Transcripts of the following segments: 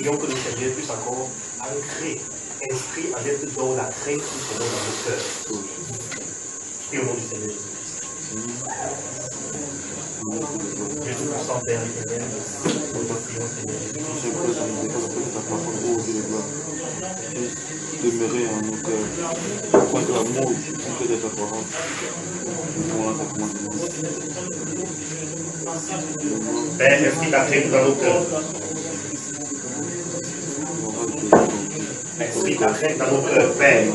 prions que le Seigneur puisse encore ancrer, inscrire en être dans la crainte du Seigneur dans nos cœurs. Et au nom du Seigneur Jésus-Christ. Jésus puissant Père éternel, nous te prions Seigneur Jésus-Christ. Demeurer en nos cœurs, afin que l'amour que de ta parole pour ta commandement. Père, inscris ta crainte dans nos cœurs. Inscris ta crainte dans nos cœurs, Père.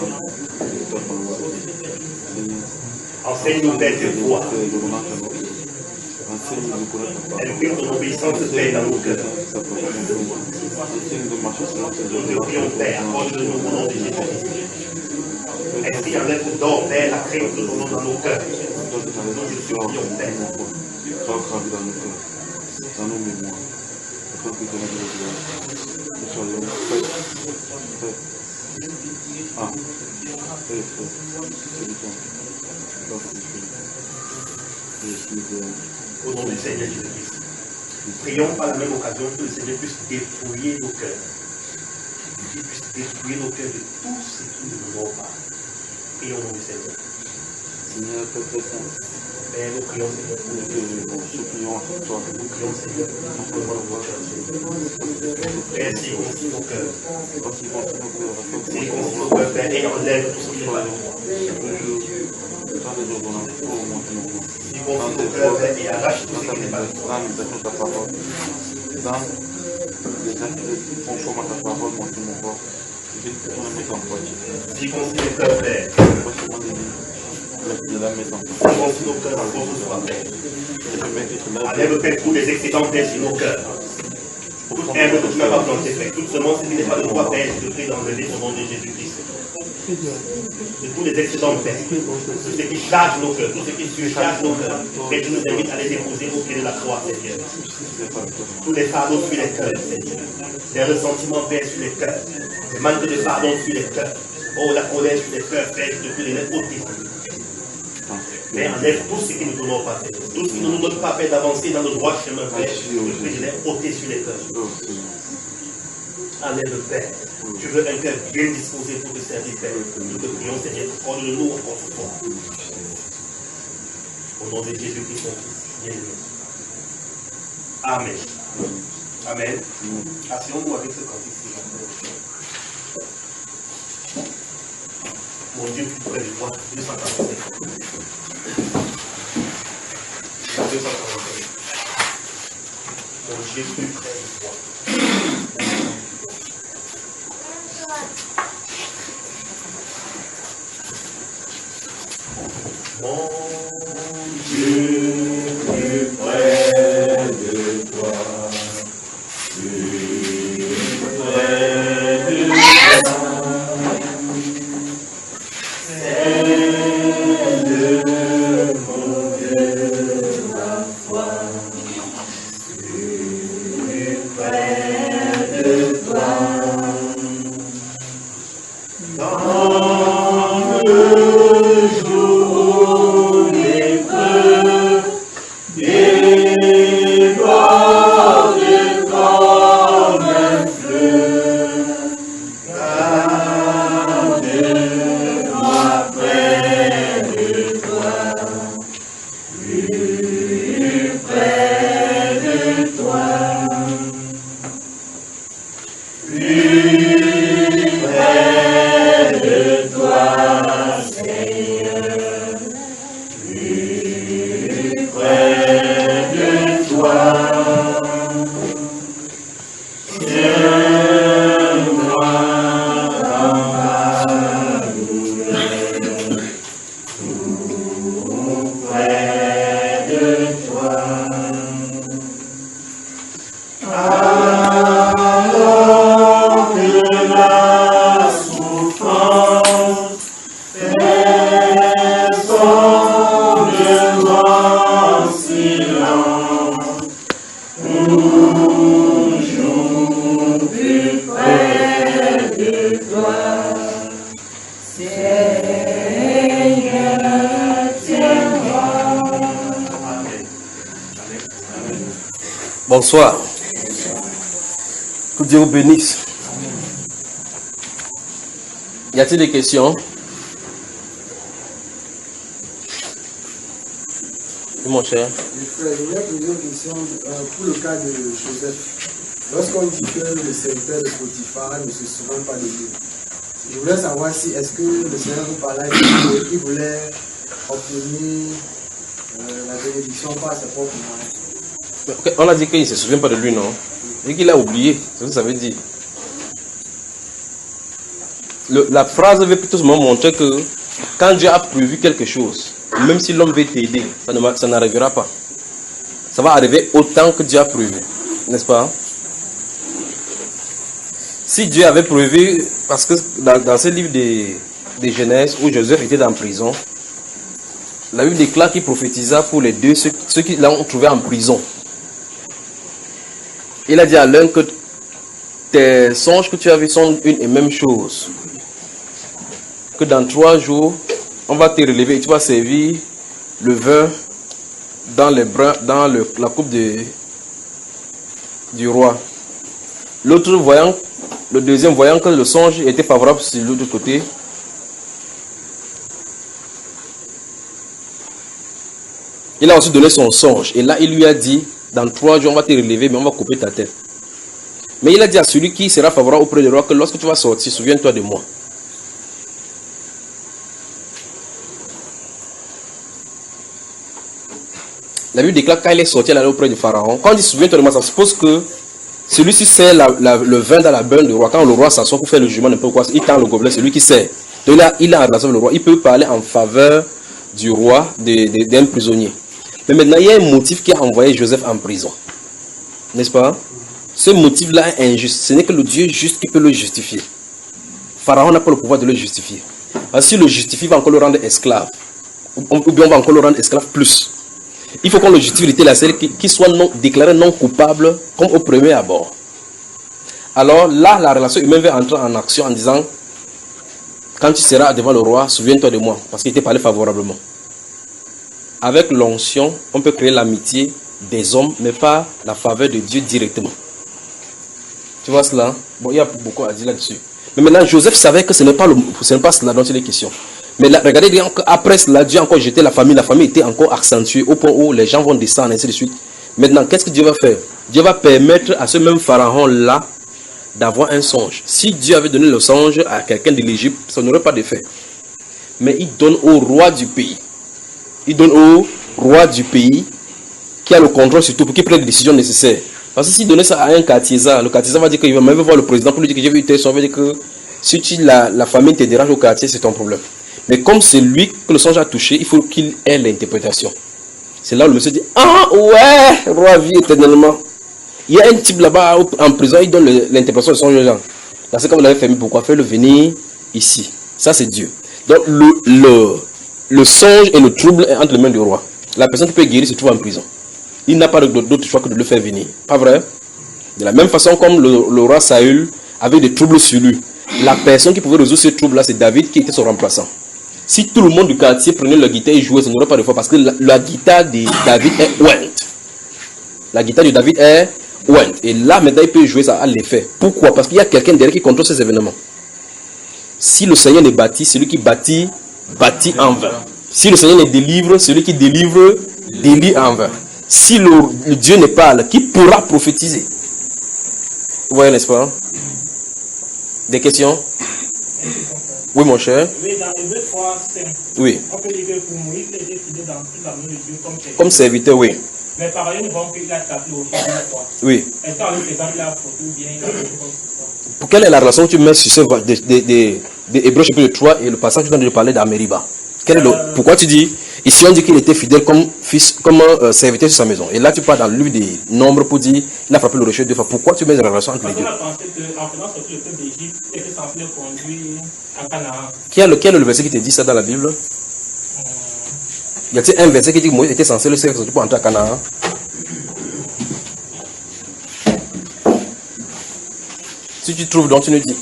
Enseigne-nous, Père, tes voies. Inspire ton obéissance, Père, dans nos cœurs. Nous te prions, Père, accorde-nous au nom de Jésus-Christ. Inscris en être d'or, Père, la crainte de ton nom dans nos cœurs. Nous te prions, Père. Dans nos mémoires, afin que nous soyons faits. Au nom du Seigneur Jésus-Christ. Prions par la même occasion que le Seigneur puisse dépouiller nos cœurs. Qu'il puisse dépouiller nos cœurs de tout ce qui ne nous va pas. Prions au nom du Seigneur. Seigneur, Père très saint. Père, nous prions, Seigneur, pour nous supplions à toi. Nous prions, Seigneur, pour que nous Père, circoncis nos cœurs. Circoncis nos cœurs, Père, et enlève tout ce qui n'est pas de toi. Circoncis nos cœurs, Père, et arrache tout ce qui n'est pas de toi. Dans les actes conformes à ta parole, mon Dieu, mon roi, je vais te mettre en pratique. Circoncis nos cœurs, Père. Circoncis nos cœurs, en force de soi, Père. Enlève, Père, tous les excédents, Père, sur nos cœurs. Toute herbe que tu n'as pas plantée, Père. Toute semence qui n'est pas de toi, Père, je te prie d'enlever au nom de Jésus-Christ. De tous les excédents, Père. Tout ce qui charge nos cœurs, tout ce qui surcharge nos cœurs. Père, tu nous invites à les déposer au pied de la croix, Seigneur. Tous les fardeaux sur les cœurs, Seigneur. Les ressentiments, Père, sur les cœurs. Les manques de pardon sur les cœurs. Oh, la colère sur les cœurs, Père, je te prie de les ôter. Mais enlève tout ce qui ne nous donne pas, Père. Tout ce qui ne nous donne pas, Père, d'avancer dans le droit chemin, Père. Je te prie de les ôter sur les cœurs. Enlève, Père. Tu veux un cœur bien disposé pour te servir, Père. Nous te prions, Seigneur, accorde-nous encore ce soir. Au nom de Jésus-Christ, mon Fils, bien-aimé. Amen. Amen. Asseyons-nous avec ce cantique, s'il vous plaît. Mon Dieu, plus près de toi, 245. 245. Mon Dieu, plus près de toi. Mon Dieu, plus près de toi, plus près de toi, Seigneur, mon Dieu, ma foi, plus près de toi, dans le jour d'épreuve, déborde comme un fleuve. Garde-moi près de toi, plus près de toi, plus près de toi, Seigneur, plus près de toi. Tiens-moi dans ma douleur, tout près de toi. Alors que la souffrance fait son grand silence, toujours plus près de toi, Seigneur, tiens-moi. Amen. Bonsoir. Que Que Dieu vous bénisse. Y a-t-il des questions? Mon cher. Je voulais poser une question pour le cas de Joseph. Lorsqu'on dit que le serviteur de Potiphar ne se souvient pas de lui, je voulais savoir si est-ce que le Seigneur vous parlait qu'il voulait obtenir la bénédiction par ses propres moyens. Okay. On a dit qu'il ne se souvient pas de lui, non? Et qu'il a oublié, c'est ce que ça veut dire. La phrase veut plutôt me montrer que quand Dieu a prévu quelque chose, même si l'homme veut t'aider, ça n'arrivera pas. Ça va arriver autant que Dieu a prévu, n'est-ce pas? Si Dieu avait prévu, parce que dans ce livre de Genèse où Joseph était en prison, la Bible déclare qu'il prophétisa pour les deux, ceux qui l'ont trouvé en prison. Il a dit à l'un que tes songes que tu as vus sont une et même chose. Que dans 3 jours, on va te relever et tu vas servir le vin dans la coupe du roi. L'autre voyant, le deuxième voyant que le songe était favorable sur l'autre côté, il a aussi donné son songe. Et là, il lui a dit, dans 3 jours, on va te relever, mais on va couper ta tête. Mais il a dit à celui qui sera favorable auprès du roi que lorsque tu vas sortir, souviens-toi de moi. La Bible déclare quand il est sorti, il allait auprès du pharaon. Quand on dit souviens-toi de moi, ça suppose que celui-ci sert le vin dans la beurre du roi. Quand le roi s'assoit pour faire le jugement, n'importe quoi, il tend le gobelet, c'est lui qui sert. Donc il a en relation avec le roi. Il peut parler en faveur du roi, d'un prisonnier. Mais maintenant, il y a un motif qui a envoyé Joseph en prison. N'est-ce pas? Ce motif-là est injuste. Ce n'est que le Dieu juste qui peut le justifier. Pharaon n'a pas le pouvoir de le justifier. Parce que si le justifie, il va encore le rendre esclave. Ou bien on va encore le rendre esclave plus. Il faut qu'on le justifie, il était la seule qui soit déclaré non coupable comme au premier abord. Alors là, la relation humaine va entrer en action en disant, quand tu seras devant le roi, souviens-toi de moi, parce qu'il t'est parlé favorablement. Avec l'onction, on peut créer l'amitié des hommes, mais pas la faveur de Dieu directement. Tu vois cela? Bon, il y a beaucoup à dire là-dessus. Mais maintenant, Joseph savait que ce n'est pas cela dont il est question. Mais là, regardez bien qu'après cela, Dieu a encore jeté la famille était encore accentuée au point où les gens vont descendre, ainsi de suite. Maintenant, qu'est-ce que Dieu va faire? Dieu va permettre à ce même pharaon-là d'avoir un songe. Si Dieu avait donné le songe à quelqu'un de l'Égypte, ça n'aurait pas d'effet. Mais il donne au roi du pays. Il donne au roi du pays qui a le contrôle sur tout pour qu'il prenne les décisions nécessaires. Parce que s'il donnait ça à un quartier-ça, le quartier-ça va dire qu'il va même voir le président pour lui dire que j'ai vu tes songes, veut dire que si la famille te dérange au quartier, c'est ton problème. Mais comme c'est lui que le songe a touché, il faut qu'il ait l'interprétation. C'est là où le monsieur dit, ah ouais, roi vit éternellement. Il y a un type là-bas en prison, il donne l'interprétation de songe aux gens. Là, c'est comme vous l'avez fait, pourquoi faire le venir ici? Ça, c'est Dieu. Donc, le songe et le trouble est entre les mains du roi. La personne qui peut guérir se trouve en prison. Il n'a pas d'autre choix que de le faire venir. Pas vrai? De la même façon comme le roi Saül avait des troubles sur lui. La personne qui pouvait résoudre ce trouble-là, c'est David qui était son remplaçant. Si tout le monde du quartier prenait la guitare et jouait, ça n'aurait pas de foi parce que la guitare de David est ouente. La guitare de David est ouente. Et là, maintenant, il peut jouer, ça a l'effet. Pourquoi? Parce qu'il y a quelqu'un derrière qui contrôle ces événements. Si le Seigneur les bâtit, celui qui bâtit, bâtit en vain. Si le Seigneur les délivre, celui qui délivre, délivre en vain. Si le Dieu ne parle, qui pourra prophétiser? Vous voyez, n'est-ce pas? Des questions? Oui, mon cher. Oui, dans les 2, 3, 5. Oui. On peut dire que pour Moïse, il était fidèle dans toute l'amour de Dieu comme serviteur, oui. Mais par ailleurs, nous voyons qu'il a tapé au fil de la foi. Oui. Est-ce qu'en lui faisant la photo ou bien il a fait comme ça? Quelle est la relation que tu mets sur ce de Hébreux chapitre 3 et le passage que tu viens de parler d'Amériba? Pourquoi tu dis, ici on dit qu'il était fidèle comme fils, comme serviteur sur sa maison. Et là tu parles dans le livre des Nombres pour dire, il a frappé le rocher 2 fois. Pourquoi tu mets une relation entre les deux? Parce qu'on a pensé qu'en faisant sortir le peuple d'Égypte, il était censé le conduire en Canaan. Quel est le verset qui te dit ça dans la Bible? Y a-t-il un verset qui dit que Moïse était censé le faire sortir pour entrer à Canaan? Si tu trouves, donc tu nous dis.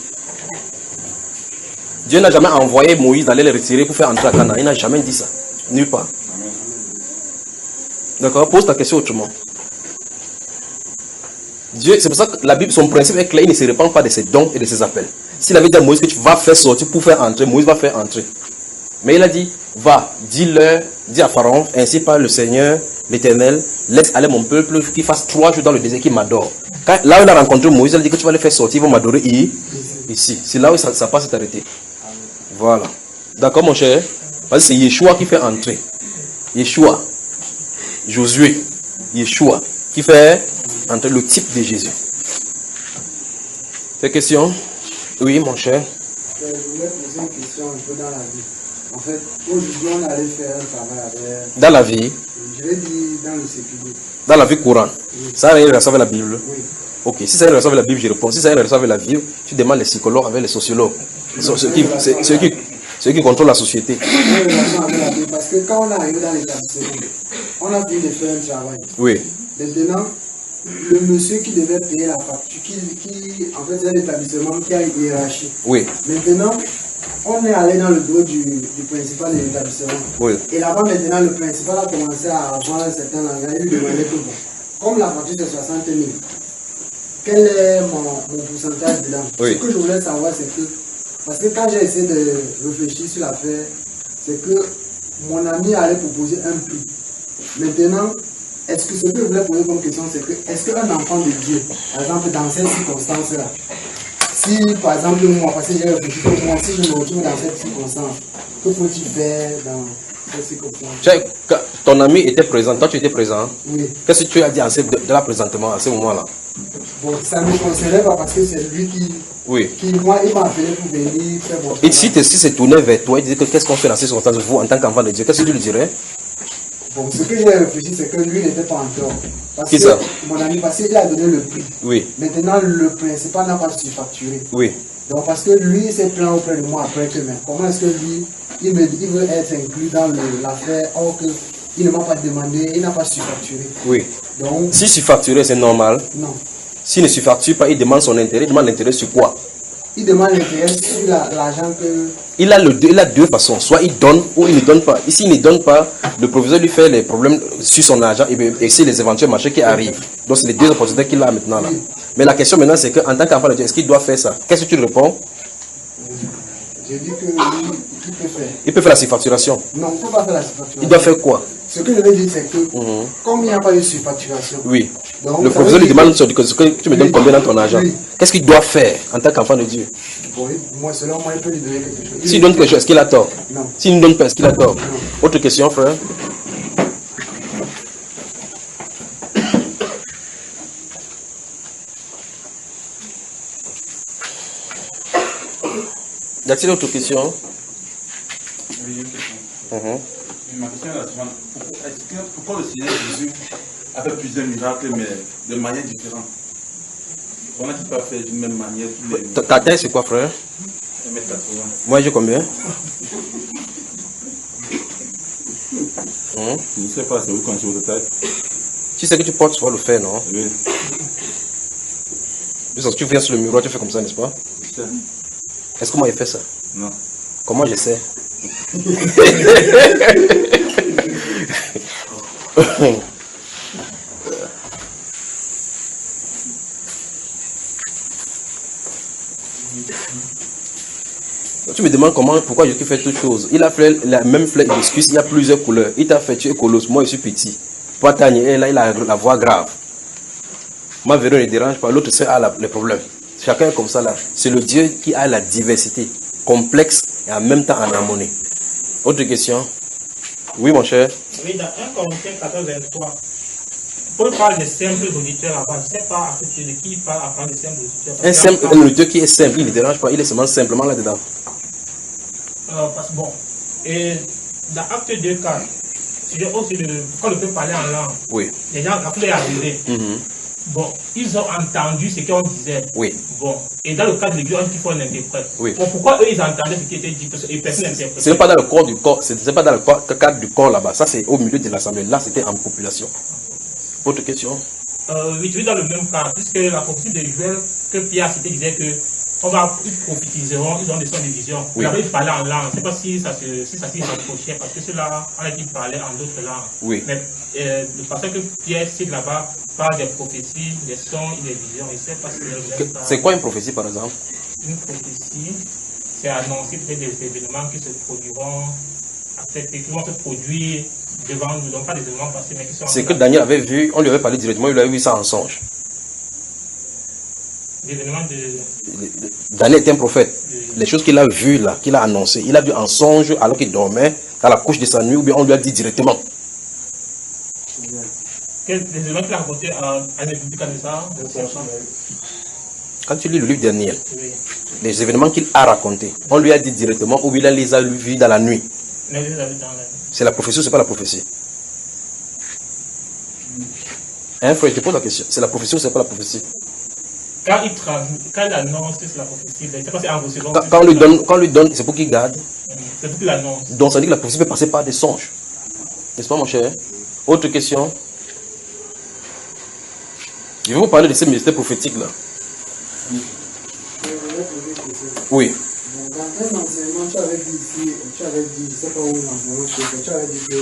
Dieu n'a jamais envoyé Moïse d'aller les retirer pour faire entrer à Canaan. Il n'a jamais dit ça. Nulle part. D'accord? Pose ta question autrement. Dieu, c'est pour ça que la Bible, son principe est clair, il ne se répand pas de ses dons et de ses appels. S'il avait dit à Moïse que tu vas faire sortir pour faire entrer, Moïse va faire entrer. Mais il a dit, va, dis-leur, dis à Pharaon, ainsi par le Seigneur, l'Éternel, laisse aller mon peuple qui fasse 3 jours dans le désert, qui m'adore. Là où il a rencontré Moïse, il a dit que tu vas les faire sortir, ils vont m'adorer ici. C'est là où ça passe s'est arrêté. Voilà. D'accord mon cher? Parce que c'est Yeshua qui fait entrer. Yeshua, Josué, Yeshua, qui fait entrer le type de Jésus. Des questions? Oui mon cher. Je voulais poser une question un peu dans la vie. En fait, aujourd'hui, on allait faire un travail avec... Dans la vie? Je l'ai dit dans le séculier. Dans la vie courante? Oui. Ça a rien à voir avec la Bible? Oui. Ok, si ça a rien à voir avec la Bible, je réponds. Si ça a rien à voir avec la Bible, tu demandes les psychologues avec les sociologues. Ceux qui contrôlent la société. Parce que quand on est arrivé dans l'établissement, on a fini de faire un travail. Oui. Maintenant, le monsieur qui devait payer la facture, en fait, c'est l'établissement qui a une hiérarchie. Oui. Maintenant, on est allé dans le bureau du principal de l'établissement. Oui. Et là-bas, maintenant, le principal a commencé à avoir un certain langage. Il lui demandait que, bon, comme la facture c'est 60 000, quel est mon pourcentage dedans? Oui. Ce que je voulais savoir, c'est que, parce que quand j'ai essayé de réfléchir sur l'affaire, c'est que mon ami allait proposer un prix. Maintenant, est-ce que ce que je voulais poser comme question, c'est que, est-ce qu'un enfant de Dieu, par exemple, dans ces circonstances-là, si, par exemple, moi, parce que j'ai réfléchi que moi, si je me retrouve dans cette circonstance, que faut-il faire dans cette circonstance? Ton ami était présent, toi tu étais présent. Oui. Qu'est-ce que tu as dit de là présentement, à ce moment-là? Bon, ça ne me concernait pas parce que c'est lui qui moi, il m'a appelé pour venir faire mon travail. Et si c'est tourné vers toi, il disait que qu'est-ce qu'on fait dans ces circonstances, vous, en tant qu'enfant de Dieu, qu'est-ce que tu lui dirais? Bon, ce que j'ai réfléchi, c'est que lui n'était pas en tort. Parce Qui que ça? mon ami, parce qu'il a donné le prix. Oui. Maintenant, le principal n'a pas surfacturé. Oui. Donc, parce que lui s'est plaint auprès de moi après que, mais comment est-ce que lui, il veut être inclus dans l'affaire, or qu'il ne m'a pas demandé, il n'a pas surfacturé. Oui. Donc, Si surfacturé, c'est normal. non. S'il ne surfacture pas, il demande son intérêt. Il demande l'intérêt sur quoi? Il demande l'intérêt sur l'argent que... Il a deux façons. Soit il donne ou il ne donne pas. Ici, il ne donne pas. Le proviseur lui fait les problèmes sur son argent et c'est les éventuels marchés qui arrivent. Donc, c'est les deux opportunités qu'il a maintenant là. Oui. Mais la question maintenant, c'est qu'en tant qu'enfant de Dieu, est-ce qu'il doit faire ça? Qu'est-ce que tu réponds? J'ai dit que lui, il peut faire. Il peut faire la surfacturation. Non, il ne peut pas faire la surfacturation. Il doit faire quoi? Ce que je veux dire, c'est que, comme il n'y a pas de surfacturation, Oui. donc, Le ça proviseur veut lui dire demande que tu me donnes combien dans ton argent. Oui. Qu'est-ce qu'il doit faire en tant qu'enfant de Dieu? Bon, moi, selon moi, il peut lui donner quelque chose. S'il donne quelque chose, est-ce qu'il a tort? Non. S'il ne donne pas, est-ce qu'il a tort? Autre question, frère? Y a-t-il d'autres questions? Oui, j'ai une question. Ma question est la suivante. Pourquoi le Seigneur Jésus a fait plusieurs miracles, mais de manière différente? On n'a pas fait d'une même manière tous les... Ta taille, c'est quoi, frère? 1m80. Moi, j'ai combien? Je ne sais pas, c'est vous quand votre taille. Tu sais que tu portes, tu vas le faire, non? Oui. Parce que tu viens sur le miroir, tu fais comme ça, n'est-ce pas? Je sais. Est-ce que moi, j'ai fait ça? Non. Comment je sais? Tu me demandes pourquoi Jésus fait toutes choses. Il a fait la même fleur d'excuse, il y a plusieurs couleurs. Il t'a fait, tu es colosse, moi je suis petit. Toi, Tania, là, il a la voix grave. Moi, Véro ne dérange pas, l'autre c'est les problèmes. Chacun est comme ça là. C'est le Dieu qui a la diversité, complexe et en même temps en harmonie. Autre question? Oui, mon cher. Oui, dans 1 Corinthiens 14, 23, Paul parle de simples auditeurs là-bas. Je ne sais pas de qui il parle à parler de simples auditeurs. Un auditeur qui est simple, il ne dérange pas, il est seulement simplement là-dedans. Parce que bon, et dans Acte 2, 4, aussi quand le peuple parlait en langue, Oui. les gens appelaient à adhérer. Bon, ils ont entendu ce qu'on disait. Oui. Bon, et dans le cas de l'église, on dit qu'il faut un interprète. Oui. Bon, pourquoi eux ils entendaient ce qui était dit et personne n'interprétait? Ce n'est pas dans le corps du corps, ce n'est pas dans le cadre du corps là-bas. Ça, c'est au milieu de l'assemblée. Là, c'était en population. Autre question? Oui, tu es dans le même cas, puisque la prophétie de Joël que Pierre cité disait que ils prophétiseront, ils ont des sons de vision. Oui. Ils parlaient en langue. Je ne sais pas si ça s'y rapprochait, parce que ceux-là, on a dit parlaient en d'autres langues. Oui. Mais le passage que Pierre cite là-bas parle des prophéties, des sons et des visions. Je ne sais pas si c'est quoi une prophétie, par exemple? Une prophétie, c'est annoncer peut-être des événements qui se produiront, qui vont se produire devant nous, donc pas des événements passés, mais qui sont... C'est que Daniel avait vu, on lui avait parlé directement, il avait vu ça en songe. Des événements de... Daniel était un prophète. Les choses qu'il a vues là, qu'il a annoncées, il a vu en songe alors qu'il dormait, dans la couche de sa nuit, ou bien on lui a dit directement. Les événements qu'il a racontés à Nebuchadnezzar, Quand tu lis le livre de Daniel, oui. les événements qu'il a racontés, on lui a dit directement, ou bien il les a vus dans la nuit. C'est la prophétie ou c'est pas la prophétie? Hein, frère, je te pose la question. C'est la prophétie ou c'est pas la prophétie? Quand il annonce, c'est la prophétie. Je sais pas si en recevant. Quand on lui donne, c'est pour qu'il garde. C'est pour qu'il annonce. Donc ça dit que la prophétie peut passer par des songes. N'est-ce pas, mon cher? Autre question? Je vais vous parler de ces ministères prophétiques là. Oui. Dans un enseignement, tu avais dit ici, je ne sais pas où l'enseignement, tu avais dit que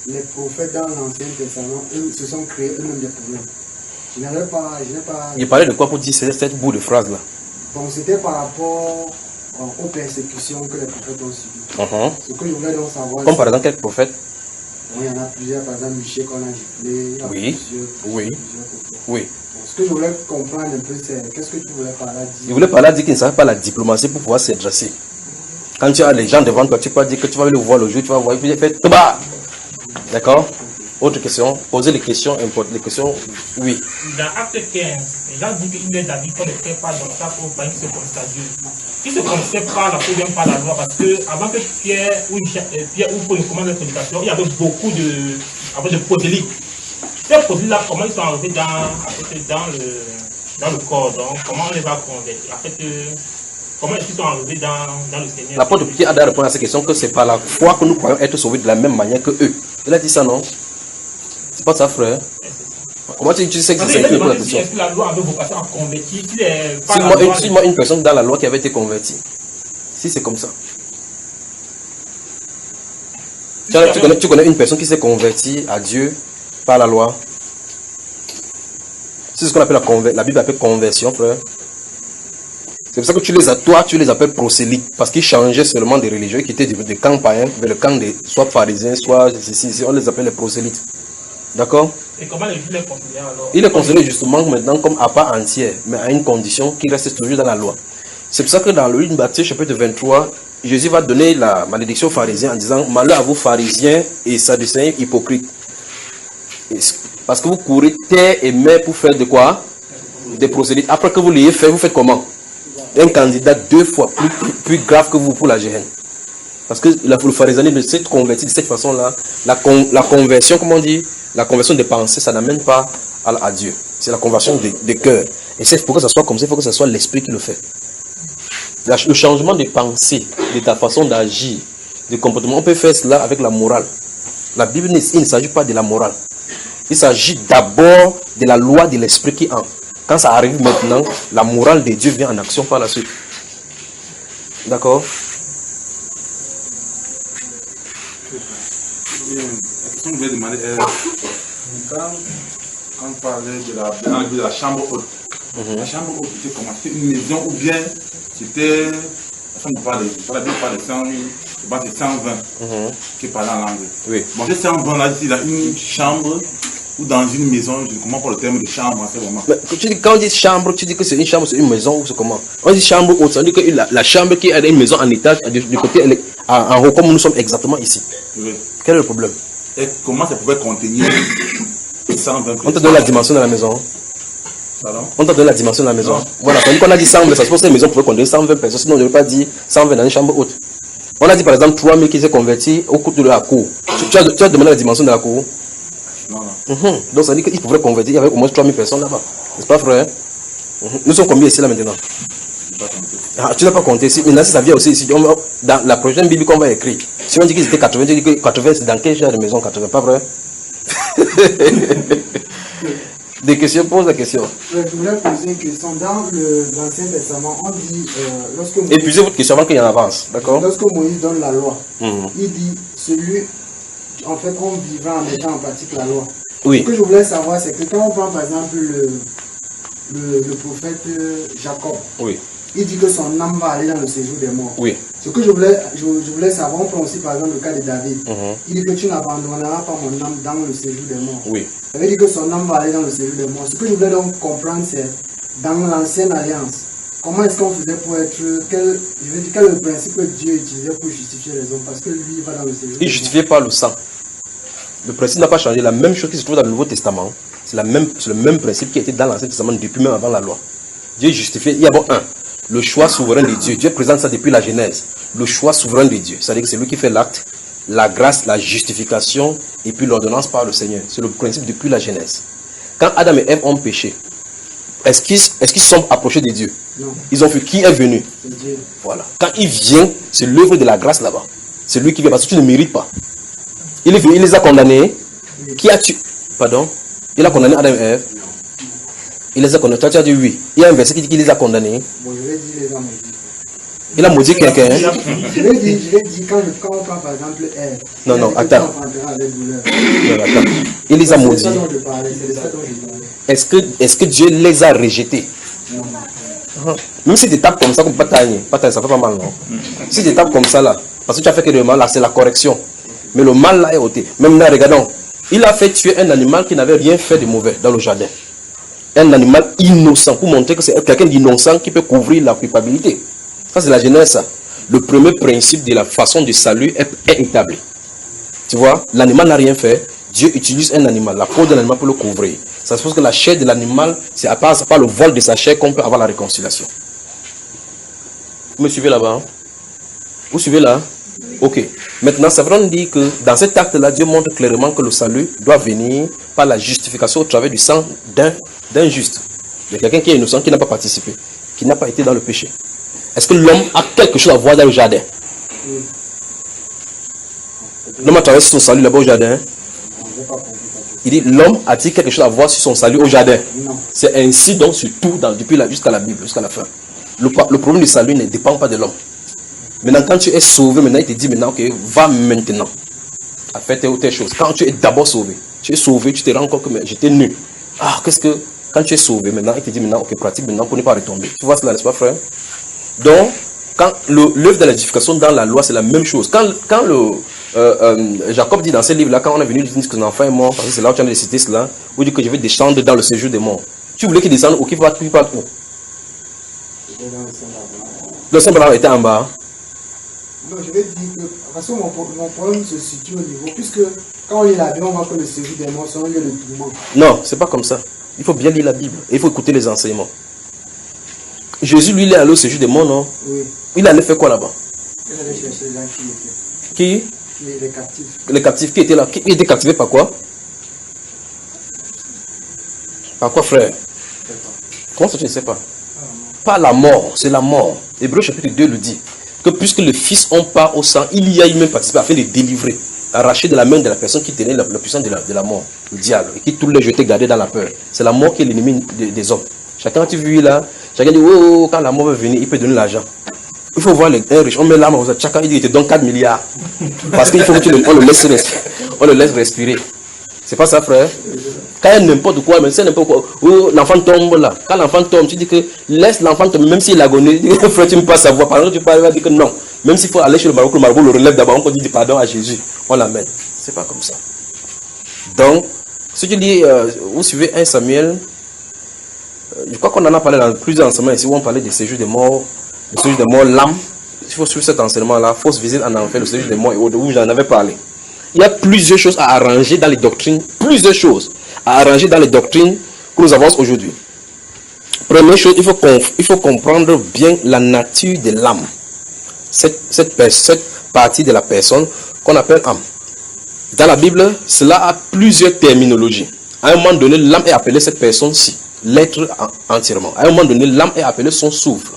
les prophètes dans l'Ancien Testament, eux, se sont créés eux-mêmes des problèmes. Je n'ai pas... Il parlait de quoi pour dire cette bout de phrase là? Bon, c'était par rapport aux persécutions que les prophètes ont subies. Ce que je voulais donc savoir... Comme par exemple quel prophète? Il y en a plusieurs, par exemple Michel qu'on a giflé. Oui. Oui. Oui. Ce que je voulais comprendre un peu, c'est qu'est-ce que tu voulais par là dire? Il voulait par là dire qu'il ne savait pas la diplomatie pour pouvoir s'adresser. Quand tu as les gens devant toi, tu peux dire que tu vas le voir le jour, tu vas voir, il fait tabac. D'accord? Autre question? Poser les questions importantes. Les questions, oui. Dans Acte 15, Jean dit qu'il est David qu'on ne fait pas dans ça pour pas qu'il se confie à Dieu. Il ne se confie pas la foi, pas la loi, parce que avant que Pierre ou Paul ne commande la prédication, il y avait beaucoup de prosélytes. Ces produits-là, comment ils sont arrivés dans le corps, donc comment on les va convertir? En fait, comment est-ce qu'ils sont arrivés dans le Seigneur? L'apôtre Pierre a répondu à cette question que c'est par la foi que nous croyons être sauvés de la même manière que eux. Il a dit ça, non? C'est pas ça, frère? Comment tu sais que c'est écrit pour la question? Est-ce que la loi avait vocation à convertir? Cite-moi une personne dans la loi qui avait été convertie. Si c'est comme ça. Tu connais une personne qui s'est convertie à Dieu par la loi? C'est ce qu'on appelle la Bible appelle conversion, frère. C'est pour ça que tu les appelles prosélytes, parce qu'ils changeaient seulement des religieux qui étaient des camps païens vers le camp des soit pharisiens, soit ici, on les appelle les prosélytes. D'accord? Et comment les Juifs les considèrent alors? Ils les considèrent justement maintenant comme à part entière, mais à une condition qu'ils restent toujours dans la loi. C'est pour ça que dans le livre de Matthieu, chapitre 23, Jésus va donner la malédiction aux pharisiens en disant: malheur à vous pharisiens et sadducéens hypocrites. Parce que vous courez terre et mer pour faire de quoi? Des prosélytes. Après que vous l'ayez fait, vous faites comment? Un candidat 2 fois plus grave que vous pour la géhenne. Parce que le pharisianisme s'est converti de cette façon-là. La conversion, comment on dit? La conversion des pensées, ça n'amène pas à Dieu. C'est la conversion des cœurs. Et c'est pour que ça soit comme ça, il faut que ce soit l'esprit qui le fait. Le changement de pensée, de ta façon d'agir, de comportement, on peut faire cela avec la morale. La Bible, il ne s'agit pas de la morale. Il s'agit d'abord de la loi de l'esprit qui entre. Quand ça arrive maintenant, la morale de Dieu vient en action par la suite. D'accord? La question que je voulais demander est, quand on parlait de la chambre haute, la chambre haute c'était comment? C'était une maison ou bien c'était, la Bible parle de 100, je pense que c'est 120 qui parle en langue. Oui. Bon, c'est 120 là, il y a une chambre ou dans une maison, je ne comprends pas le terme de chambre à ce moment. Quand on dit chambre, tu dis que c'est une chambre, c'est une maison ou c'est comment? On dit chambre haute, ça veut dire que la chambre qui est une maison en étage, du côté en haut, comme nous sommes exactement ici. Oui. Quel est le problème? Et comment ça pouvait contenir 120 personnes? On te donne la dimension de la maison. Pardon? On te donne la dimension de la maison. Voilà, quand on a dit 120, ça se pose que la maison pouvait contenir 120 personnes, sinon on n'aurait pas dit 120 dans une chambre haute. On a dit par exemple 3000 qui s'est converti au cours de la cour. Tu as demandé la dimension de la cour? Non. Donc ça veut dire qu'il pourrait convertir, il y avait au moins 3000 personnes là-bas. N'est-ce pas, frère? Nous sommes combien ici là maintenant? Tu n'as pas compté ici. Maintenant, si ça vient aussi ici, dans la prochaine Bible qu'on va écrire, si on dit qu'ils étaient 80, tu dis que 80 c'est dans quel genre de maison? 80, pas vrai? Des questions, pose la question. Je voulais poser une question. Dans l'Ancien Testament, on dit, lorsque Moïse, Épuisez votre question avant qu'il y en avance, d'accord? lorsque Moïse donne la loi, il dit, en fait, on vivra en mettant en pratique la loi. Oui. Ce que je voulais savoir, c'est que quand on prend par exemple le prophète Jacob, Oui. il dit que son âme va aller dans le séjour des morts. Oui. Ce que je voulais savoir, on prend aussi par exemple le cas de David. Il dit que tu n'abandonneras pas mon âme dans le séjour des morts. Oui. Ça veut dire que son âme va aller dans le séjour des morts. Ce que je voulais donc comprendre, c'est dans l'ancienne alliance, comment est-ce qu'on faisait pour être. Quel est le principe que Dieu utilisait pour justifier les hommes? Parce que lui, il va dans le séjour. Il ne justifiait pas le sang. Le principe n'a pas changé. La même chose qui se trouve dans le Nouveau Testament, c'est le même principe qui était dans l'Ancien Testament depuis même avant la loi. Dieu justifiait. Il y a bon le choix souverain de Dieu. Dieu présente ça depuis la Genèse. Le choix souverain de Dieu. C'est-à-dire que c'est lui qui fait l'acte, la grâce, la justification et puis l'ordonnance par le Seigneur. C'est le principe depuis la Genèse. Quand Adam et Ève ont péché, est-ce qu'ils sont approchés de Dieu? Non. Ils ont fait qui est venu? C'est Dieu. Voilà. Quand il vient, c'est l'œuvre de la grâce là-bas. C'est lui qui vient parce que tu ne mérites pas. Il est venu, il les a condamnés. Qui a tué? Pardon? Il a condamné Adam et Ève. Il les a condamnés. Toi, tu as dit oui. Il y a un verset qui dit qu'il les a condamnés. Bon, je vais dire les hommes. Il a maudit quelqu'un. Je vais dire quand on prend par exemple Ève. Non, attends. Il les a maudits. Est-ce que Dieu les a rejetés? Non. Même si tu tapes comme ça, comme bataille, ça fait pas mal, non? Si tu tapes comme ça là, parce que tu as fait que le mal là, c'est la correction. Mais le mal là est ôté. Même là, regardons. Il a fait tuer un animal qui n'avait rien fait de mauvais dans le jardin. Un animal innocent pour montrer que c'est quelqu'un d'innocent qui peut couvrir la culpabilité. Ça, c'est la Genèse, ça. Le premier principe de la façon de salut est établi. Tu vois, l'animal n'a rien fait. Dieu utilise un animal, la peau de l'animal pour le couvrir. Ça suppose que la chair de l'animal, c'est à part le vol de sa chair qu'on peut avoir la réconciliation. Vous me suivez là-bas? Hein? Vous suivez là? Ok. Maintenant, ça veut dire que dans cet acte-là, Dieu montre clairement que le salut doit venir par la justification au travers du sang d'un juste. De quelqu'un qui est innocent, qui n'a pas participé, qui n'a pas été dans le péché. Est-ce que l'homme a quelque chose à voir dans le jardin? L'homme a traversé son salut là-bas au jardin. Il dit, l'homme a-t-il quelque chose à voir sur son salut au jardin? C'est ainsi donc sur tout, depuis jusqu'à la Bible, jusqu'à la fin. Le problème du salut ne dépend pas de l'homme. Maintenant, quand tu es sauvé, maintenant il te dit maintenant, ok, va maintenant à faire telle ou telle chose. Quand tu es d'abord sauvé, tu te rends compte que j'étais nul. Ah, quand tu es sauvé, maintenant il te dit maintenant, ok, pratique maintenant pour ne pas retomber. Tu vois cela, n'est-ce pas, frère? Donc, quand l'œuvre de la justification dans la loi, c'est la même chose. Quand Jacob dit dans ce livre-là, quand on est venu dire que son enfant est mort, parce que c'est là où tu as cité cela, où il dit que je vais descendre dans le séjour des morts. Tu voulais qu'il descende ou qu'il parte où? Le Saint-Bernard était en bas. Non, je vais dire que, parce que mon problème se situe au niveau, puisque quand on lit la Bible, on voit que le séjour des morts, c'est un lieu de tourment. Non, c'est pas comme ça. Il faut bien lire la Bible. Et il faut écouter les enseignements. Jésus, lui, il est allé au séjour des morts, non? Oui. Il allait faire quoi là-bas? Il allait chercher les gens qui étaient. Qui? Les captifs. Les captifs qui étaient là. Qui étaient captivés par quoi? Par quoi, frère? Comment ça, tu ne sais pas? Pas la mort, c'est la mort. Hébreu chapitre 2 le dit. Que puisque le Fils ont part au sang, il y a lui-même participé afin de délivrer, arracher de la main de la personne qui tenait la puissance de la mort, le diable, et qui tous les jetait gardés dans la peur. C'est la mort qui est l'ennemi des hommes. Chacun, tu vu là, chacun dit, oh, quand la mort va venir, il peut donner l'argent. Il faut voir les riches, on met l'arme, chacun il dit, il te donne 4 milliards. Parce qu'il faut que on le laisse respirer. C'est pas ça, frère? Quand il y a n'importe quoi, mais c'est n'importe quoi. Oh, l'enfant tombe là. Quand l'enfant tombe, tu dis que laisse l'enfant tomber, même s'il agonise. Frère, tu ne peux pas savoir. Par exemple, tu peux dire que non. Même s'il faut aller chez le marabout le relève d'abord, on peut dire pardon à Jésus. On l'amène. C'est pas comme ça. Donc, ce que dit, vous suivez 1 Samuel, je crois qu'on en a parlé dans plusieurs enseignements ici où on parlait du séjour des morts, le séjour des morts, l'âme. Il faut suivre cet enseignement-là, fausse visite en enfer, le séjour des morts et où j'en avais parlé. Il y a plusieurs choses à arranger dans les doctrines, plusieurs choses à arranger dans les doctrines que nous avons aujourd'hui. Première chose, il faut comprendre bien la nature de l'âme. Cette partie de la personne qu'on appelle âme. Dans la Bible, cela a plusieurs terminologies. À un moment donné, l'âme est appelée cette personne-ci, l'être entièrement. À un moment donné, l'âme est appelée son souffle.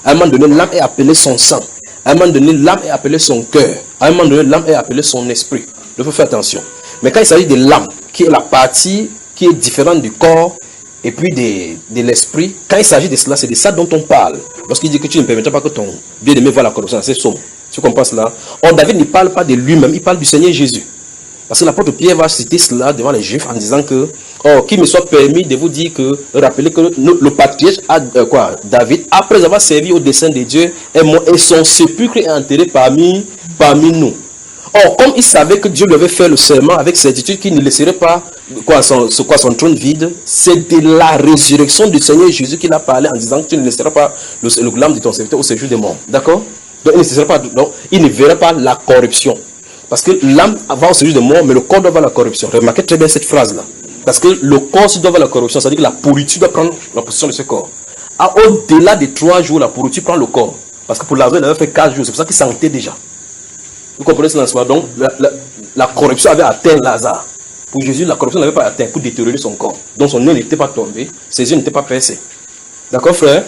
À un moment donné, l'âme est appelée son sang. À un moment donné, l'âme est appelée son cœur. À un moment donné, l'âme est appelée son esprit. Il faut faire attention. Mais quand il s'agit de l'âme, qui est la partie qui est différente du corps, et puis de l'esprit. Quand il s'agit de cela, c'est de ça dont on parle. Lorsqu'il dit que tu ne permettras pas que ton bien-aimé voie la corruption dans ses sommes. Tu comprends cela? Or, David ne parle pas de lui-même, il parle du Seigneur Jésus. Parce que l'apôtre Pierre va citer cela devant les Juifs en disant que, oh, qu'il me soit permis de vous dire que, rappeler que le patriarche David, après avoir servi au dessein de Dieu, est mort et son sépulcre est enterré parmi nous. Or, comme il savait que Dieu lui avait fait le serment avec certitude qu'il ne laisserait pas son trône vide, c'est de la résurrection du Seigneur Jésus qu'il a parlé en disant que tu ne laisseras pas le glaive de ton serviteur au séjour des morts. D'accord? Donc, il ne verra pas la corruption. Parce que l'âme va au séjour des morts, mais le corps doit avoir la corruption. Remarquez très bien cette phrase-là. Parce que le corps, s'il doit avoir la corruption, c'est-à-dire que la pourriture doit prendre la position de ce corps. Au-delà des 3 jours, la pourriture prend le corps. Parce que pour Lazare, il avait fait 4 jours. C'est pour ça qu'il sentait déjà. Vous comprenez cela? Donc, la corruption avait atteint Lazare. Pour Jésus, la corruption n'avait pas atteint pour détériorer son corps. Donc, son nez n'était pas tombé, ses yeux n'étaient pas percés. D'accord, frère?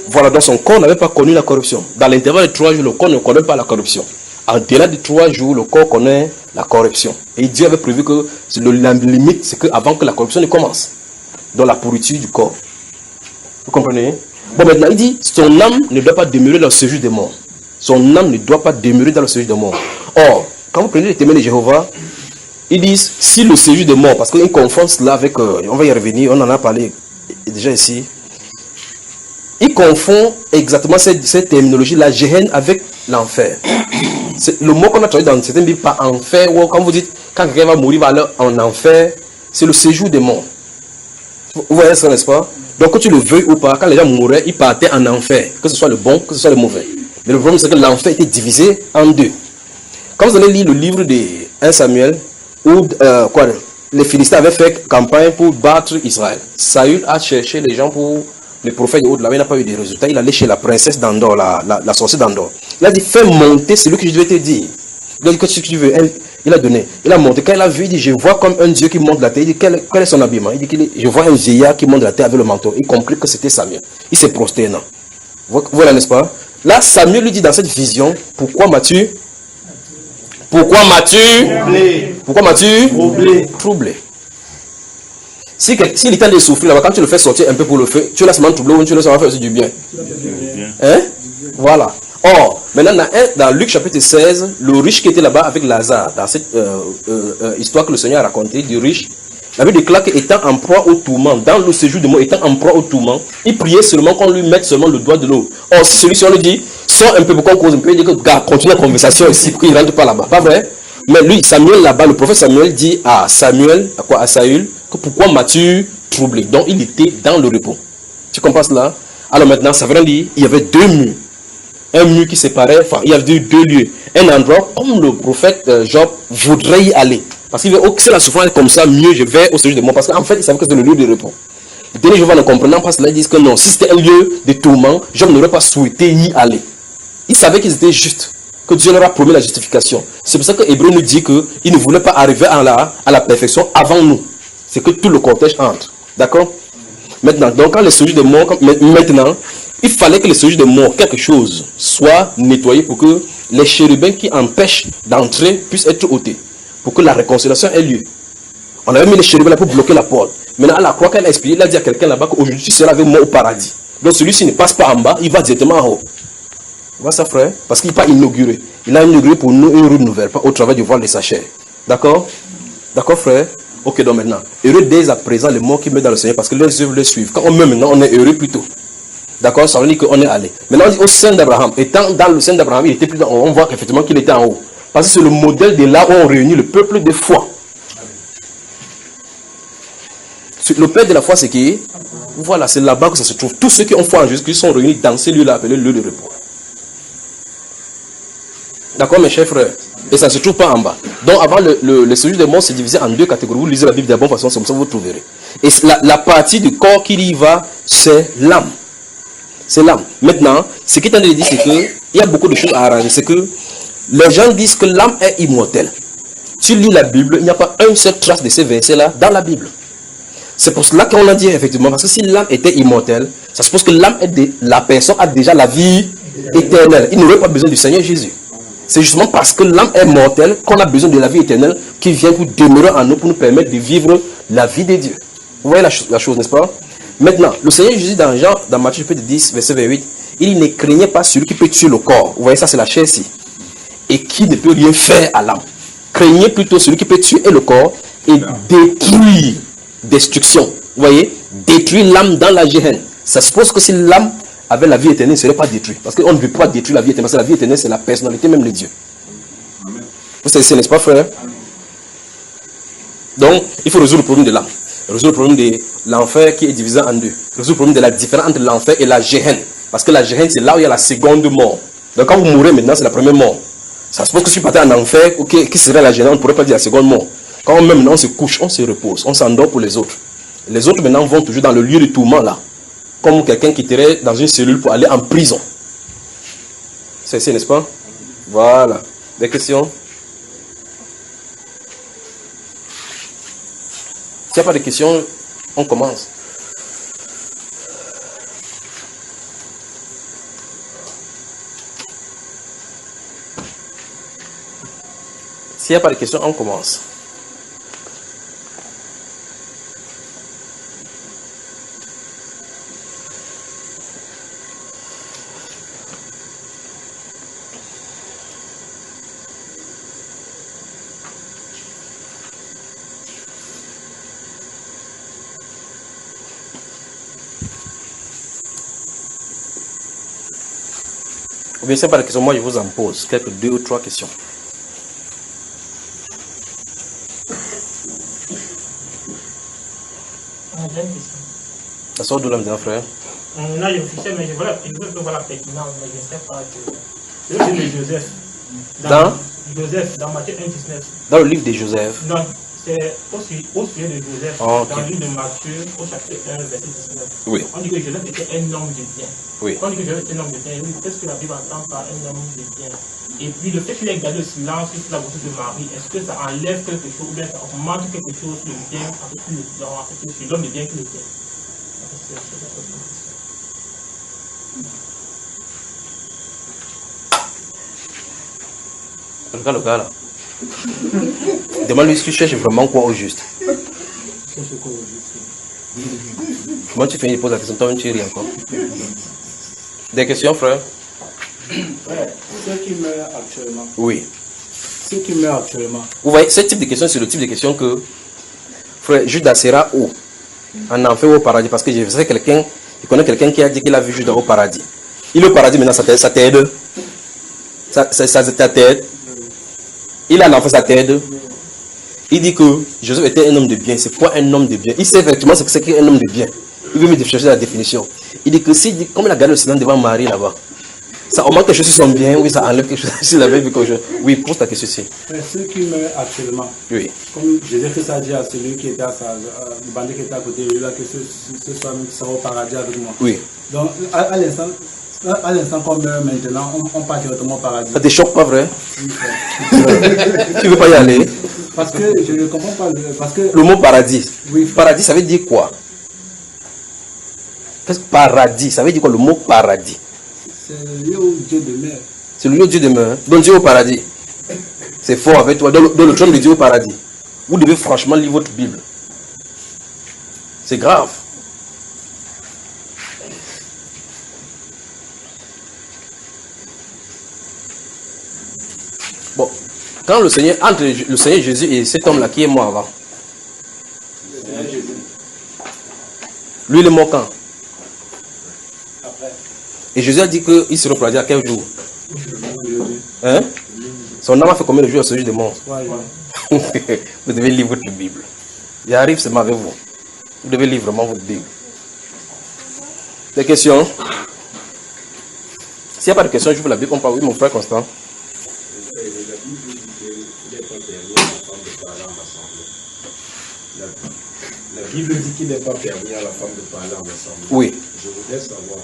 Voilà, donc son corps n'avait pas connu la corruption. Dans l'intervalle de 3 jours, le corps ne connaît pas la corruption. En-delà de 3 jours, le corps connaît la corruption. Et Dieu avait prévu que la limite, c'est qu'avant que la corruption ne commence, dans la pourriture du corps. Vous comprenez? Bon, maintenant, il dit, son âme ne doit pas demeurer dans le séjour des morts. Son âme ne doit pas demeurer dans le séjour des morts. Or, quand vous prenez les témoins de Jéhovah, ils disent, si le séjour des morts, parce qu'ils confondent cela avec, on va y revenir, on en a parlé déjà ici, ils confondent exactement cette terminologie, la Géhenne, avec l'enfer. Le mot qu'on a traduit dans certaines Bibles par enfer, ou quand vous dites, quand quelqu'un va mourir, va aller en enfer, c'est le séjour des morts. Vous voyez ça, n'est-ce pas? Donc, que tu le veuilles ou pas, quand les gens mouraient, ils partaient en enfer, que ce soit le bon, que ce soit le mauvais. Mais le problème, c'est que l'enfer était divisé en 2. Quand vous allez lire le livre de 1 Samuel, où les Philistins avaient fait campagne pour battre Israël, Saül a cherché les gens pour le prophète de Haut-de-la, il n'a pas eu de résultats. Il allait chez la princesse d'Andor, la sorcière d'Andor. Il a dit, fais monter celui que je devais te dire. Il a dit, qu'est-ce que tu veux? Il a donné. Il a monté. Quand il a vu, il dit, je vois comme un Dieu qui monte la terre. Il dit, quel est son habillement? Il dit, je vois un vieillard qui monte la terre avec le manteau. Il comprit que c'était Samuel. Il s'est prosterné. Voilà, n'est-ce pas? Là, Samuel lui dit dans cette vision, pourquoi m'as-tu troublé? S'il est temps de souffrir là-bas, quand tu le fais sortir un peu pour le feu, tu laisses seulement troubler ou tu laisses seulement faire aussi du bien. Hein? Voilà. Or, maintenant, dans Luc chapitre 16, le riche qui était là-bas avec Lazare, dans cette histoire que le Seigneur a racontée du riche, la Bible déclare qu'étant en proie au tourment, dans le séjour de mort, étant en proie au tourment, il priait seulement qu'on lui mette seulement le doigt de l'eau. Or, si celui-ci, on lui dit, sors un peu pour qu'on cause un peu, il dit que, gars, continue la conversation ici, pour qu'il ne rentre pas là-bas. Pas vrai? Mais lui, Samuel là-bas, le prophète Samuel dit à Saül, que pourquoi m'as-tu troublé? Donc, il était dans le repos. Tu comprends cela? Alors maintenant, ça veut dire, il y avait 2 murs. Un mur qui séparait, enfin, il y avait 2 lieux. Un endroit, comme le prophète Job voudrait y aller. Parce qu'il veut, oh, c'est la souffrance comme ça, mieux je vais au séjour de mort. Parce qu'en fait, il savait que c'était le lieu de repos. Le dernier Jéhovah ne comprenant pas cela, ils disent que non, si c'était un lieu de tourment, Job n'aurait pas souhaité y aller. Il savait qu'ils étaient justes, que Dieu leur a promis la justification. C'est pour ça que Hébreu nous dit qu'il ne voulait pas arriver à la perfection avant nous. C'est que tout le cortège entre. D'accord? Maintenant, donc quand les séjours de mort, maintenant, il fallait que les séjours de mort, quelque chose, soit nettoyé pour que les chérubins qui empêchent d'entrer puissent être ôtés. Pour que la réconciliation ait lieu. On avait mis les chérubins là pour bloquer la porte. Maintenant, à la croix qu'elle a expliqué, il a dit à quelqu'un là-bas qu'aujourd'hui tu seras avec moi au paradis. Donc celui-ci ne passe pas en bas, il va directement en haut. Tu vois ça, frère? Parce qu'il n'est pas inauguré. Il a inauguré pour nous une rue nouvelle, pas au travail du voile de sa chair. D'accord? D'accord, frère? Ok, donc maintenant, heureux dès à présent les morts qui meurent dans le Seigneur, parce que leurs œuvres les suivent. Quand on meurt maintenant, on est heureux plutôt. D'accord? Ça veut dire qu'on est allé. Maintenant, on dit au sein d'Abraham. Étant dans le sein d'Abraham, il était plus en haut. On voit qu'effectivement qu'il était en haut. Parce que c'est le modèle de là où on réunit le peuple de foi. Le père de la foi, c'est qui? Voilà, c'est là-bas que ça se trouve. Tous ceux qui ont foi en Jésus-Christ sont réunis dans ces lieux-là appelés lieu de repos. D'accord, mes chers frères? Et ça ne se trouve pas en bas. Donc, avant, le séjour des morts s'est divisé en 2 catégories. Vous lisez la Bible de la bonne façon, c'est comme ça que vous trouverez. Et la partie du corps qui y va, c'est l'âme. C'est l'âme. Maintenant, ce qui est en train de dire, c'est qu'il y a beaucoup de choses à arranger. C'est que les gens disent que l'âme est immortelle. Tu lis la Bible, il n'y a pas une seule trace de ces versets-là dans la Bible. C'est pour cela qu'on a dit effectivement, parce que si l'âme était immortelle, ça suppose que l'âme la personne a déjà la vie éternelle. Il n'aurait pas besoin du Seigneur Jésus. C'est justement parce que l'âme est mortelle qu'on a besoin de la vie éternelle qui vient pour demeurer en nous, pour nous permettre de vivre la vie de Dieu. Vous voyez la chose, n'est-ce pas? Maintenant, le Seigneur Jésus dans Matthieu chapitre 10, verset 28, il ne craignait pas celui qui peut tuer le corps. Vous voyez, ça c'est la chair ici. Et qui ne peut rien faire à l'âme. Craignez plutôt celui qui peut tuer le corps et détruire. Destruction. Vous voyez, détruire l'âme dans la Géhenne. Ça suppose que si l'âme avait la vie éternelle, ne serait pas détruite. Parce qu'on ne peut pas détruire la vie éternelle. Parce que la vie éternelle, c'est la personnalité même de Dieu. Amen. Vous savez, n'est-ce pas, frère? Donc, il faut résoudre le problème de l'âme. Résoudre le problème de l'enfer qui est divisé en deux. Résoudre le problème de la différence entre l'enfer et la Géhenne. Parce que la Géhenne, c'est là où il y a la seconde mort. Donc, quand vous mourrez maintenant, c'est la première mort. Ça suppose que si vous partez en enfer, okay, qui serait la Géhenne, on ne pourrait pas dire la seconde mort. Quand même maintenant on se couche, on se repose, on s'endort pour les autres. Les autres maintenant vont toujours dans le lieu de tourment là. Comme quelqu'un qui irait dans une cellule pour aller en prison. C'est ici, n'est-ce pas? Voilà. Des questions? S'il n'y a pas de questions, on commence. S'il n'y a pas de questions, on commence. Ou bien, s'il n'y a pas de questions, moi je vous en pose quelques 2 ou 3 questions. Ça sort d'où là, mon frère? Non, je sais, mais je veux voir la pertinence, mais je ne sais pas. Le livre de Joseph. Joseph, dans Matthieu 1,19. Dans le livre de Joseph? Non, c'est au sujet de Joseph. Oh, okay. Dans le livre de Matthieu, au chapitre 1, verset 19. Oui. On dit que Joseph était un homme de bien. Oui. Quand on dit que Joseph était un homme de bien, oui, qu'est-ce que la Bible entend par un homme de bien? Et puis le fait qu'il ait gardé le silence sur la grossesse de Marie, est-ce que ça enlève quelque chose ou bien ça augmente quelque chose sur le bien sur l'homme de bien qu'il était? Regarde le gars là. Demande-lui si tu cherches vraiment quoi au juste. Comment tu fais une pose la question, toi tu ris encore. Des questions, frère? Frère, ceux qui meurent actuellement. Oui. Ceux qui meurent actuellement. Vous voyez, ce type de question, c'est le type de question que frère Judas sera où? En enfer ou au paradis? Parce que je sais quelqu'un, je connais quelqu'un qui a dit qu'il a vu Judas au paradis. Il est au paradis maintenant, ça t'aide. Ça t'aide. Il a en enfer, ça t'aide. Il dit que Joseph était un homme de bien. C'est quoi un homme de bien? Il sait effectivement ce que c'est qu'un homme de bien. Il veut me chercher la définition. Il dit que comme il a gardé le silence devant Marie là-bas, ça augmente quelque chose sur son bien, oui, ça enlève quelque chose s'il avait vu quelque chose. Oui, pose ta question ici. Ceux qui meurent actuellement, oui. Comme Jésus a dit à celui qui était à le bandit qui était à côté de lui, là, que ce soit même qui sera au paradis avec moi. Oui. Donc, à l'instant qu'on meurt maintenant, on part directement au paradis. Ça te choque pas, vrai? Tu veux pas y aller? Parce que je ne comprends pas. Parce que le mot paradis. Oui. Paradis, ça veut dire quoi? Qu'est-ce que paradis? Ça veut dire quoi le mot paradis? C'est le lieu où Dieu demeure. C'est le lieu où Dieu demeure. Donc Dieu au paradis. C'est fort avec toi. Dans le trône de Dieu au paradis. Vous devez franchement lire votre Bible. C'est grave. Bon, quand le Seigneur, entre le Seigneur Jésus et cet homme-là, qui est mort avant? Lui, il est mort quand? Et Jésus a dit qu'il sera paradis à quel jour? Hein? Son âme a fait combien de jours à ce jour de mort? Vous devez lire votre Bible. J'arrive seulement avec vous. Vous devez lire vraiment votre Bible. Des questions? S'il n'y a pas de questions, je vous la Bible. On parle. Oui, mon frère Constant. La Bible dit qu'il n'est pas permis à la femme de parler en assemblée. Oui. Je voudrais savoir,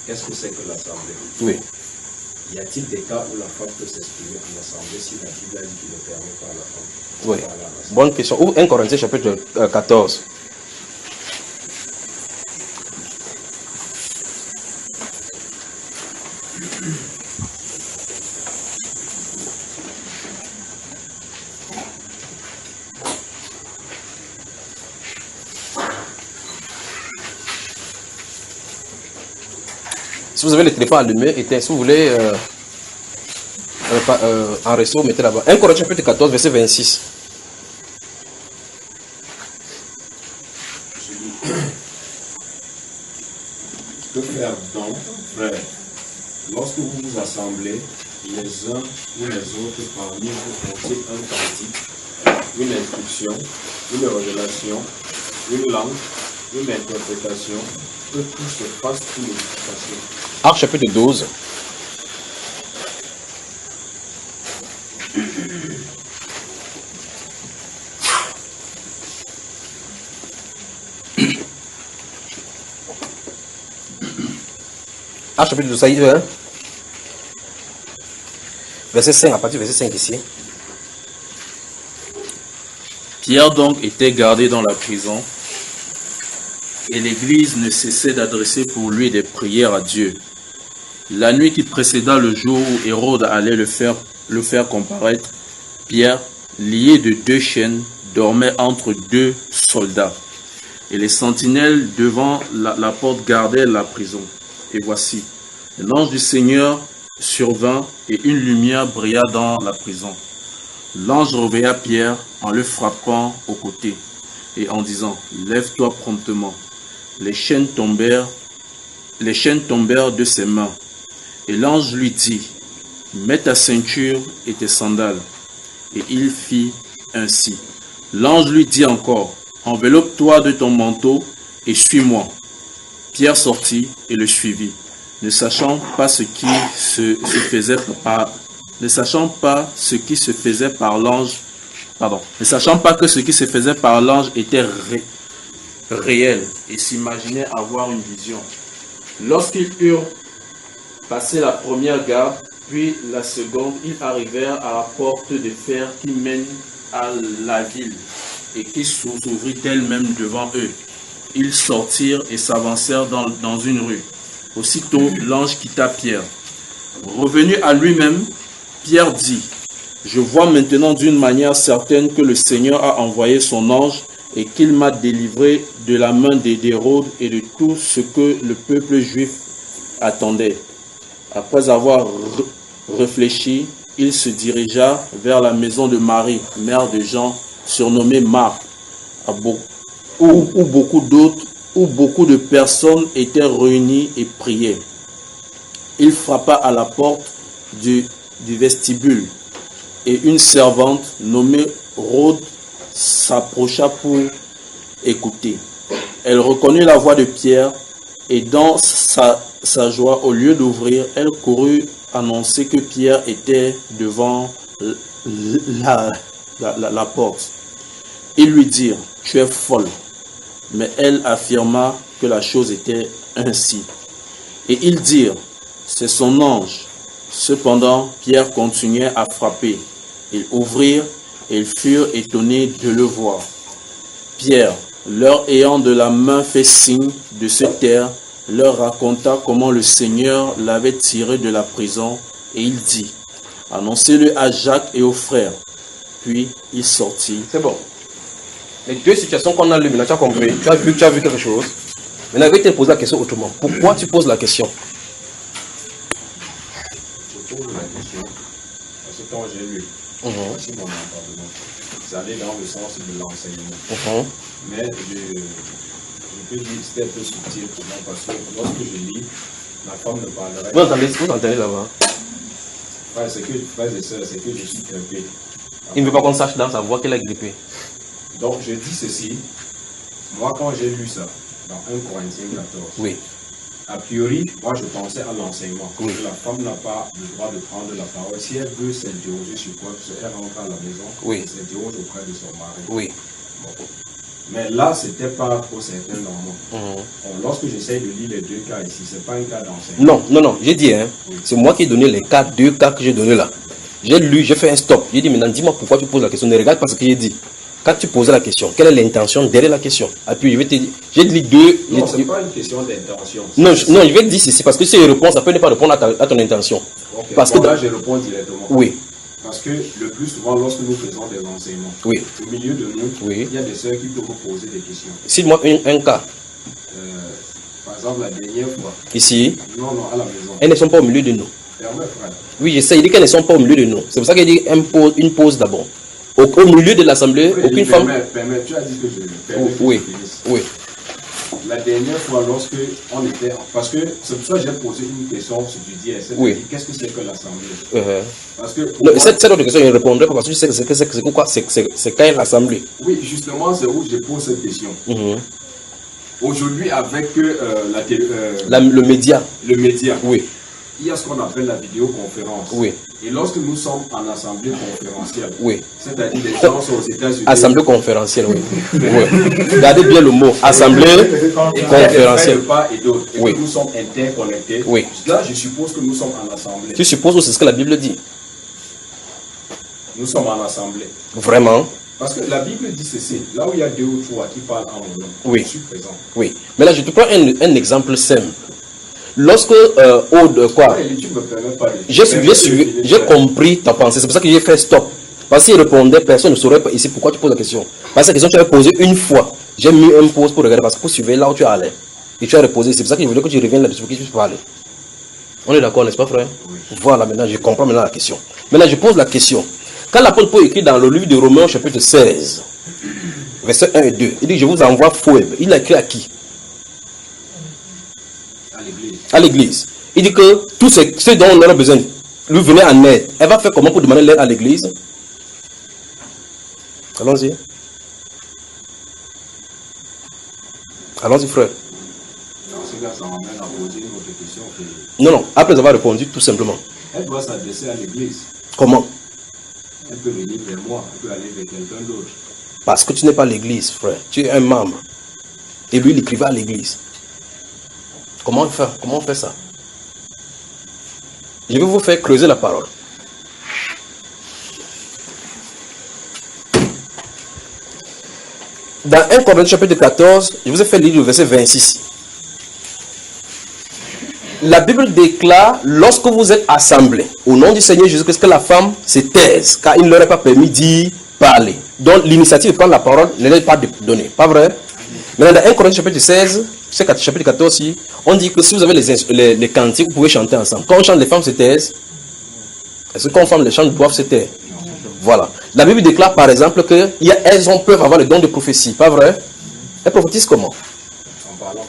qu'est-ce que c'est que l'assemblée? Oui. Y a-t-il des cas où la femme peut s'exprimer en assemblée si la Bible a dit qu'il ne permet pas à la femme de Oui. parler en assemblée? Bonne question. Ou 1 Corinthiens chapitre 14. Si vous avez le téléphone allumé, éteint. Si vous voulez en réseau, mettez là-bas. 1 Corinthiens chapitre 14, verset 26. Que faire donc, frère, lorsque vous vous assemblez, les uns ou les autres parmi vous ont-ils un cantique, une instruction, une révélation, une langue, une interprétation, que tout se fasse sous l'éducation. Actes chapitre 12. Actes chapitre 12, ça y est, hein? Verset 5, à partir du verset 5 ici. Pierre donc était gardé dans la prison, et l'Église ne cessait d'adresser pour lui des prières à Dieu. La nuit qui précéda le jour où Hérode allait le faire comparaître, Pierre, lié de 2 chaînes, dormait entre 2 soldats. Et les sentinelles devant la porte gardaient la prison. Et voici, l'ange du Seigneur survint et une lumière brilla dans la prison. L'ange réveilla Pierre en le frappant au côté et en disant, « Lève-toi promptement. » Les chaînes tombèrent de ses mains. Et l'ange lui dit, « Mets ta ceinture et tes sandales. » Et il fit ainsi. L'ange lui dit encore, « Enveloppe-toi de ton manteau et suis-moi. » Pierre sortit et le suivit, ne sachant pas ce qui se faisait par l'ange, ne sachant pas que ce qui se faisait par l'ange était réel et s'imaginait avoir une vision. Lorsqu'ils eurent passé la première garde, puis la seconde, ils arrivèrent à la porte de fer qui mène à la ville et qui s'ouvrit elle-même devant eux. Ils sortirent et s'avancèrent dans une rue. Aussitôt, l'ange quitta Pierre. Revenu à lui-même, Pierre dit, « Je vois maintenant d'une manière certaine que le Seigneur a envoyé son ange et qu'il m'a délivré de la main d'Hérode et de tout ce que le peuple juif attendait. » Après avoir réfléchi, il se dirigea vers la maison de Marie, mère de Jean, surnommée Marc, où beaucoup de personnes étaient réunies et priaient. Il frappa à la porte du vestibule et une servante nommée Rhode s'approcha pour écouter. Elle reconnut la voix de Pierre et dans sa joie, au lieu d'ouvrir, elle courut annoncer que Pierre était devant la porte. Ils lui dirent, « Tu es folle. » Mais elle affirma que la chose était ainsi. Et ils dirent, « C'est son ange. » Cependant, Pierre continuait à frapper. Ils ouvrirent et ils furent étonnés de le voir. Pierre, leur ayant de la main fait signe de se taire, leur raconta comment le Seigneur l'avait tiré de la prison, et il dit, « Annoncez-le à Jacques et aux frères. » Puis il sortit. C'est bon. Les deux situations qu'on a lues, maintenant tu as compris, tu as vu quelque chose. Maintenant, je vais te poser la question autrement. Pourquoi tu poses la question? Je pose la question parce que quand j'ai lu aussi mon entendement, ça allait dans le sens de l'enseignement. Mais je peux dire que c'était un peu subtil pour moi parce que lorsque je lis, ma femme ne parlerait. Vous entendez là-bas? Ouais, c'est que, frères et sœurs, c'est que je suis grippé. Il ne veut pas qu'on sache dans sa voix qu'elle est grippée. Donc je dis ceci, moi quand j'ai lu ça, dans 1 Corinthiens 14, oui. A priori, moi je pensais à l'enseignement. Oui. La femme n'a pas le droit de prendre la parole. Si elle veut s'interroger sur quoi, elle rentre à la maison, oui. Elle s'interroge auprès de son mari. Oui. Bon. Mais là, c'était pas trop certain dans moi. Lorsque j'essaie de lire les deux cas ici, c'est pas un cas d'enseignement. Non, j'ai dit, hein, oui. C'est moi qui ai donné les deux cas que j'ai donnés là. J'ai lu, j'ai fait un stop. J'ai dit, maintenant dis-moi pourquoi tu poses la question. Ne regarde pas ce que j'ai dit. Quand tu posais la question, quelle est l'intention derrière la question? Et puis je vais te dire, j'ai dit deux. Non, ce n'est pas une question d'intention. Non, je vais te dire ceci, parce que si je réponds, ça peut ne pas répondre à ton intention. Okay. Parce bon, que là, je réponds directement. Oui. Parce que le plus souvent, lorsque nous faisons des enseignements, oui. Au milieu de nous, oui. Il y a des sœurs qui peuvent vous poser des questions. Cite-moi un cas. Par exemple, la dernière fois. Ici. Non, à la maison. Elles ne sont pas au milieu de nous. Permets, frère. Oui, je sais, il dit qu'elles ne sont pas au milieu de nous. C'est pour ça qu'il dit une pause d'abord. Au milieu de l'assemblée, Oui, aucune femme... Permets, tu as dit que je Oui, oui. La dernière fois, lorsque on était... Parce que c'est pour ça que j'ai posé une question sur du dièse. Oui. Qu'est-ce que c'est que l'assemblée? Parce que... Non, cette autre question, il ne répondrait pas parce que tu sais que c'est quoi? C'est quand il l'assemblée. Oui, justement, c'est où je pose cette question. Aujourd'hui, avec le média. Le média. Oui. Il y a ce qu'on appelle la vidéoconférence. Oui. Et lorsque nous sommes en assemblée conférentielle, oui. C'est-à-dire les gens sont aux États-Unis. Assemblée conférentielle, oui. Oui. Regardez bien le mot, assemblée conférentielle. Et oui. Que nous sommes interconnectés. Oui. Là, je suppose que nous sommes en assemblée. Tu supposes que c'est ce que la Bible dit? Nous sommes en assemblée. Vraiment? Parce que la Bible dit ceci, là où il y a 2 ou 3 qui parlent en mon nom, oui. Je suis présent. Oui. Mais là, je te prends un exemple simple. Lorsque, quoi? J'ai compris ta pensée. C'est pour ça que j'ai fait stop. Parce qu'il répondait, personne ne saurait pas ici pourquoi tu poses la question. Parce que la question, tu avais posé une fois. J'ai mis un pause pour regarder, parce que pour suivre là où tu allais. Et tu as reposé. C'est pour ça que je voulais que tu reviennes là-dessus pour que tu puisses parler. On est d'accord, n'est-ce pas, frère? Oui. Voilà, maintenant, je comprends maintenant la question. Maintenant, je pose la question. Quand l'apôtre Paul écrit dans le livre de Romains, chapitre 16, versets 1 et 2, il dit, je vous envoie Phoebe. Il a écrit à qui? À l'église. Il dit que tout ce dont on aura besoin, lui venait en aide. Elle va faire comment pour demander l'aide à l'église? Allons-y. Allons-y, frère. Non, après avoir répondu, tout simplement. Elle doit s'adresser à l'église. Comment? Elle peut venir vers moi, elle peut aller vers quelqu'un d'autre. Parce que tu n'es pas l'église, frère. Tu es un membre. Et lui, il écrivait à l'église. Comment on fait? Comment on fait ça? Je vais vous faire creuser la parole. Dans 1 Corinthiens chapitre 14, je vous ai fait lire le verset 26. La Bible déclare, lorsque vous êtes assemblés, au nom du Seigneur Jésus-Christ, que la femme se taise, car il ne leur est pas permis d'y parler. Donc l'initiative de prendre la parole ne leur est pas donnée. Pas vrai? Maintenant, dans 1 Corinthiens chapitre 16, chapitre 14, on dit que si vous avez les cantiques, vous pouvez chanter ensemble. Quand on chante, les femmes se taisent. Est-ce que quand on chante, les chants doivent se taire? Voilà. La Bible déclare par exemple qu'elles peuvent avoir le don de prophétie. Pas vrai? Elles prophétisent comment? En parlant.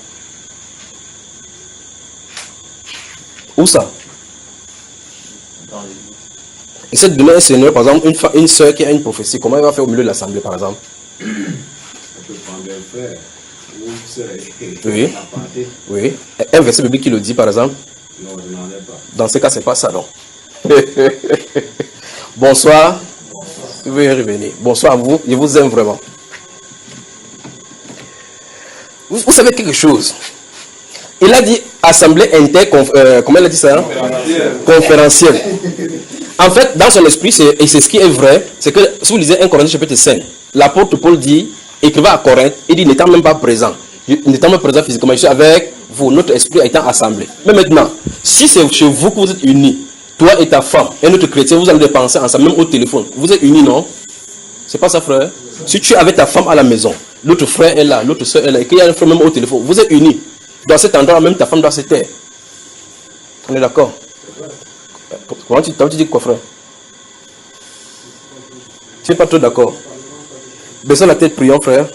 Où ça? Essaie de donner un seigneur, par exemple, une soeur qui a une prophétie. Comment elle va faire au milieu de l'assemblée, par exemple? Elle peut prendre un frère. Oui. Oui. Un verset biblique qui le dit, par exemple? Non, je n'en ai pas. Dans ce cas, c'est pas ça, non. Bonsoir. Vous pouvez revenir. Bonsoir à vous. Je vous aime vraiment. Vous savez quelque chose? Il a dit assemblée comment il a dit ça? Conférentielle. En fait, dans son esprit, et c'est ce qui est vrai, c'est que si vous lisez 1 Corinthiens chapitre 5, l'apôtre Paul dit, écrivant à Corinthe, il dit n'étant même pas présent, n'étant même présent physiquement, je suis avec vous, notre esprit étant assemblé. Mais maintenant, si c'est chez vous que vous êtes unis, toi et ta femme, et notre chrétien, vous allez dépenser ensemble, même au téléphone, vous êtes unis, non? C'est pas ça, frère? Si tu es avec ta femme à la maison, l'autre frère est là, l'autre soeur est là, et qu'il y a un frère même au téléphone, vous êtes unis. Dans cet endroit, même ta femme doit se taire. On est d'accord? Comment tu dis quoi, frère? Tu n'es pas trop d'accord? Baissons la tête, prions, frère.